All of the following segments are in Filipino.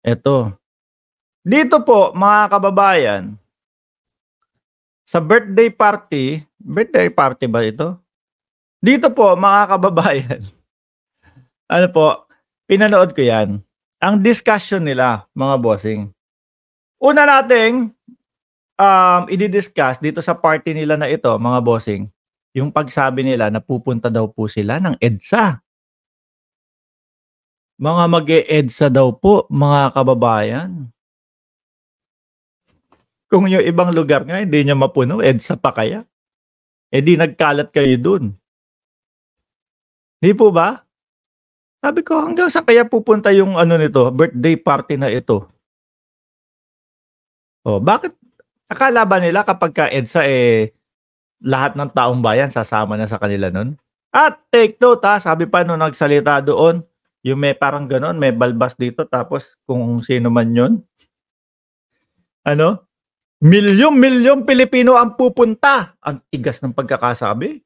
Eto, dito po mga kababayan, sa birthday party ba ito? Dito po mga kababayan, ano po, pinanood ko 'yan. Ang discussion nila mga bossing. Una nating, idi-discuss dito sa party nila na ito mga bossing, yung pagsabi nila na pupunta daw po sila ng EDSA. Mga mag-e-EDSA daw po mga kababayan. Kung yung ibang lugar nga hindi niyo mapuno, EDSA pa kaya? Eh, di nagkalat kayo dun, 'di po ba? Sabi ko hanggang saan kaya pupunta yung ano nito, birthday party na ito? Oh, bakit akala ba nila kapagka EDSA, lahat ng taong bayan sasama na sa kanila nun? At take note, sabi pa nung nagsalita doon, yung may parang gano'n, may balbas dito tapos kung sino man yun, ano, milyong-milyong Pilipino ang pupunta. Ang tigas ng pagkakasabi.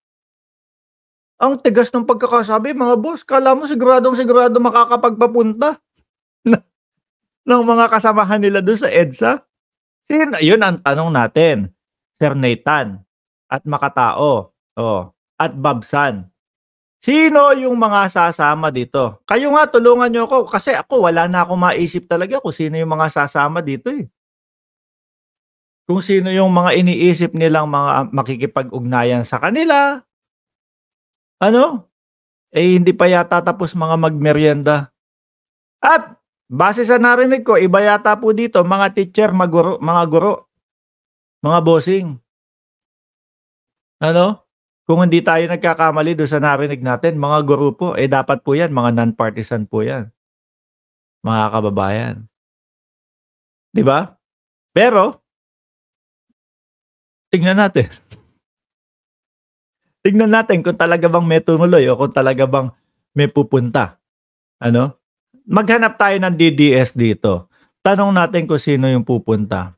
Ang tigas ng pagkakasabi mga boss, akala mo siguradong-sigurado makakapagpapunta na ng mga kasamahan nila dun sa EDSA? Yun ang tanong natin, Sir Nathan at Makatao, oh, at Babsan. Sino yung mga sasama dito? Kayo nga tulungan niyo ako kasi ako wala na akong maisip talaga kung sino yung mga sasama dito, eh. Kung sino yung mga iniisip nilang mga makikipag-ugnayan sa kanila, ano, hindi pa yata tapos mga magmeryenda. At base sa narinig ko iba yata po dito mga teacher, mga guro, mga bossing. Ano, kung hindi tayo nagkakamali dun sa narinig natin mga guro po, dapat po yan mga non-partisan po yan, mga kababayan, 'di ba? Pero tignan natin, tignan natin kung talaga bang may tumuloy o kung talaga bang may pupunta, ano? Maghanap tayo ng DDS dito, tanong natin kung sino yung pupunta.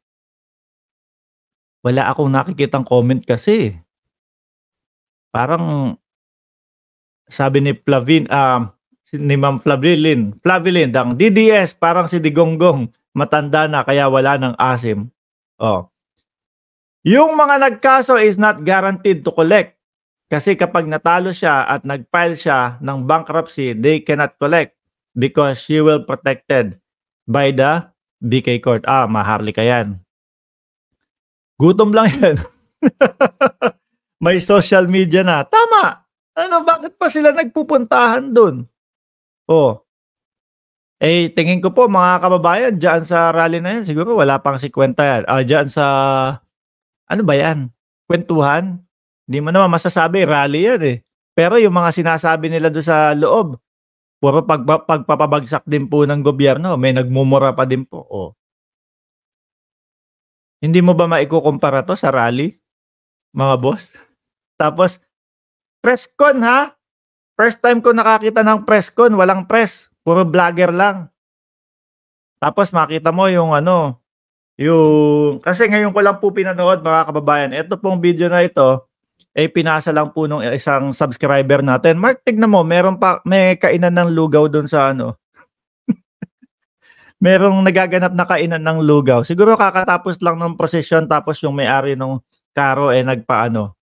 Wala akong nakikitang comment kasi, parang sabi ni ni Ma'am Flavilyn ang DDS parang si Digonggong matanda na kaya wala ng asim. Oh, yung mga nagkaso is not guaranteed to collect. Kasi kapag natalo siya at nag-file siya ng bankruptcy, they cannot collect because she will protected by the BK Court. Maharlika yan. Gutom lang yan. May social media na. Tama! Ano, bakit pa sila nagpupuntahan dun? Oh. Tingin ko po mga kababayan, dyan sa rally na yan, siguro wala pang 50 yan. Dyan sa, ano ba yan? Kwentuhan? Hindi mo naman masasabi, rally yan eh. Pero yung mga sinasabi nila doon sa loob, puro pagpapabagsak din po ng gobyerno, may nagmumura pa din po. Oh. Hindi mo ba maikukumpara to sa rally, mga boss? Tapos, press con ha? First time ko nakakita ng press con, walang press, puro vlogger lang. Tapos makita mo yung ano, kasi ngayon ko lang po pinanood mga kababayan, ito pong video na ito, pinasa lang po nung isang subscriber natin. Mark, tignan mo, may kainan ng lugaw doon sa ano. Merong nagaganap na kainan ng lugaw. Siguro kakatapos lang ng prosesyon tapos yung may-ari ng karo nagpaano.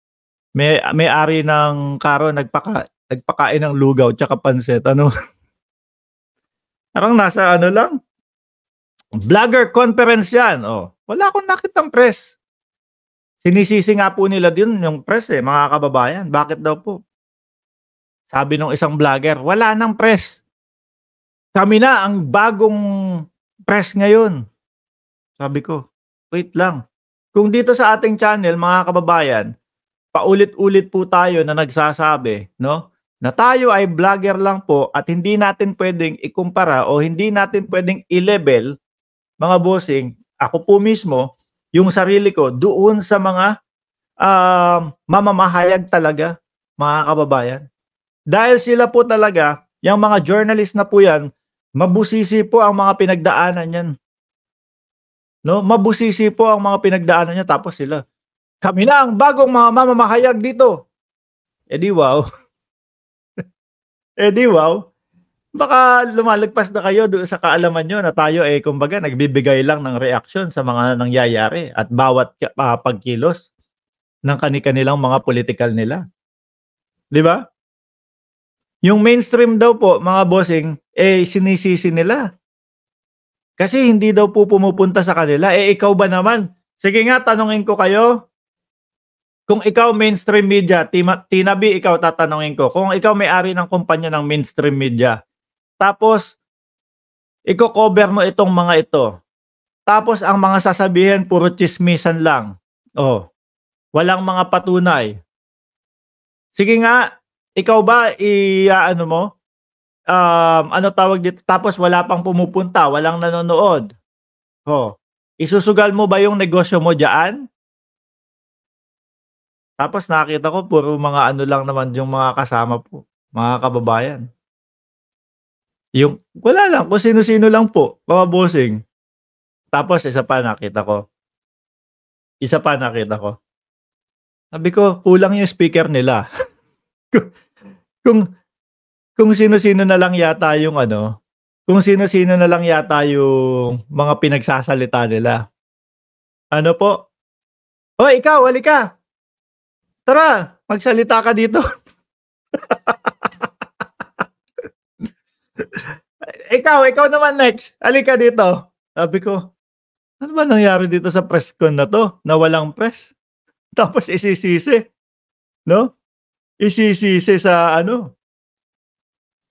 May-ari ng karo nagpakain ng lugaw tsaka pansit. Ano? Parang nasa ano lang. Vlogger conference yan. Oh, wala akong nakitang press. Sinisisi nga po nila din yung press mga kababayan. Bakit daw po? Sabi nung isang vlogger, wala nang press. Kami na ang bagong press ngayon. Sabi ko, wait lang. Kung dito sa ating channel, mga kababayan, paulit-ulit po tayo na nagsasabi, no? Na tayo ay vlogger lang po at hindi natin pwedeng ikumpara o hindi natin pwedeng i-level, mga bossing, ako po mismo, yung sarili ko doon sa mga mamamahayag talaga, mga kababayan. Dahil sila po talaga, yung mga journalist na po yan, mabusisi po ang mga pinagdaanan yan. No? Mabusisi po ang mga pinagdaanan niya tapos sila, kami na ang bagong mga mamamahayag dito. Di wow. Di wow. Baka lumalagpas na kayo doon sa kaalaman niyo na tayo, kumbaga nagbibigay lang ng reaksyon sa mga nangyayari at bawat pagkilos ng kani-kanilang mga pulitikal nila, 'di ba? Yung mainstream daw po mga bossing, sinisisi nila kasi hindi daw po pumupunta sa kanila. Ikaw ba naman? Sige nga tanungin ko kayo, kung ikaw mainstream media, Tina B, ikaw tatanungin ko, kung ikaw may-ari ng kumpanya ng mainstream media, tapos iko-cover mo itong mga ito, tapos ang mga sasabihin puro tsismisan lang, oh, walang mga patunay. Sige nga, ikaw ba i-aano mo, ano tawag dito, tapos wala pang pumupunta, walang nanonood, oh, isusugal mo ba yung negosyo mo diyaan? Tapos nakita ko puro mga ano lang naman yung mga kasama po, mga kababayan. Yung wala lang, kung sino-sino lang po, mga bossing. Tapos isa pa nakita ko, sabi ko kulang yung speaker nila. Kung kung sino-sino na lang yata yung ano, kung sino-sino na lang yata yung mga pinagsasalita nila. Ano po, "Hoy ikaw, halika, tara magsalita ka dito." Ikaw naman next, halika dito." Sabi ko, "Ano ba nangyari dito sa press con na 'to, na walang press?" Tapos isisisi, 'no? Isisisi sa ano,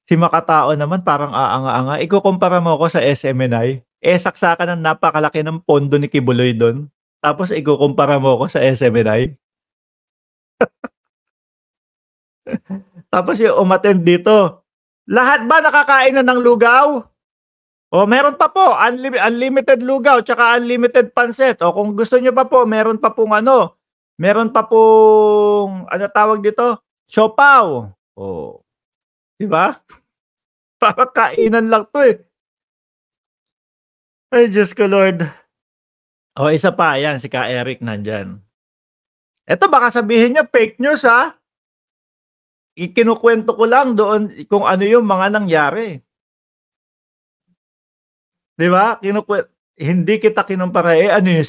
si Makatao naman parang aanga-anga. Ikukumpara mo ako sa SMNI, saksakan ng napakalaki ng pondo ni Kibuloy dun, tapos ikukumpara mo ako sa SMNI. Tapos yung umattend dito, "Lahat ba nakakain na ng lugaw? O meron pa po, unlimited lugaw tsaka unlimited pansit. O kung gusto niyo pa po meron pa pong ano, meron pa pong ano tawag dito, siopaw." Oh, 'di ba? Parang kainan lang 'to, eh. Ay Diyos ko Lord. O isa pa, ayan si Ka Eric nandiyan. Eto baka sabihin niya fake news, kinukuwento ko lang doon kung ano yung mga nangyari. 'Di ba? Hindi kita kinumpara, ano yun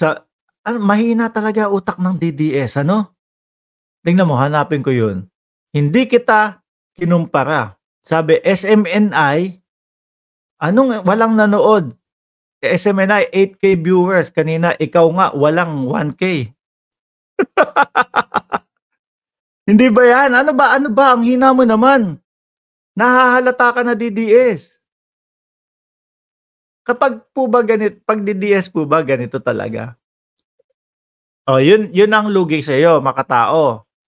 ano mahina talaga utak ng DDS ano? Tingnan mo hanapin ko yun. Hindi kita kinumpara. Sabi SMNI, anong walang nanood? SMNI 8K viewers, kanina ikaw nga walang 1K. Hindi ba yan? Ano ba ang hina mo naman? Nahahalata ka na DDS. Kapag po ba 'pag DDS po ba ganito talaga? Oh, yun ang lugi sa'yo, Makatao.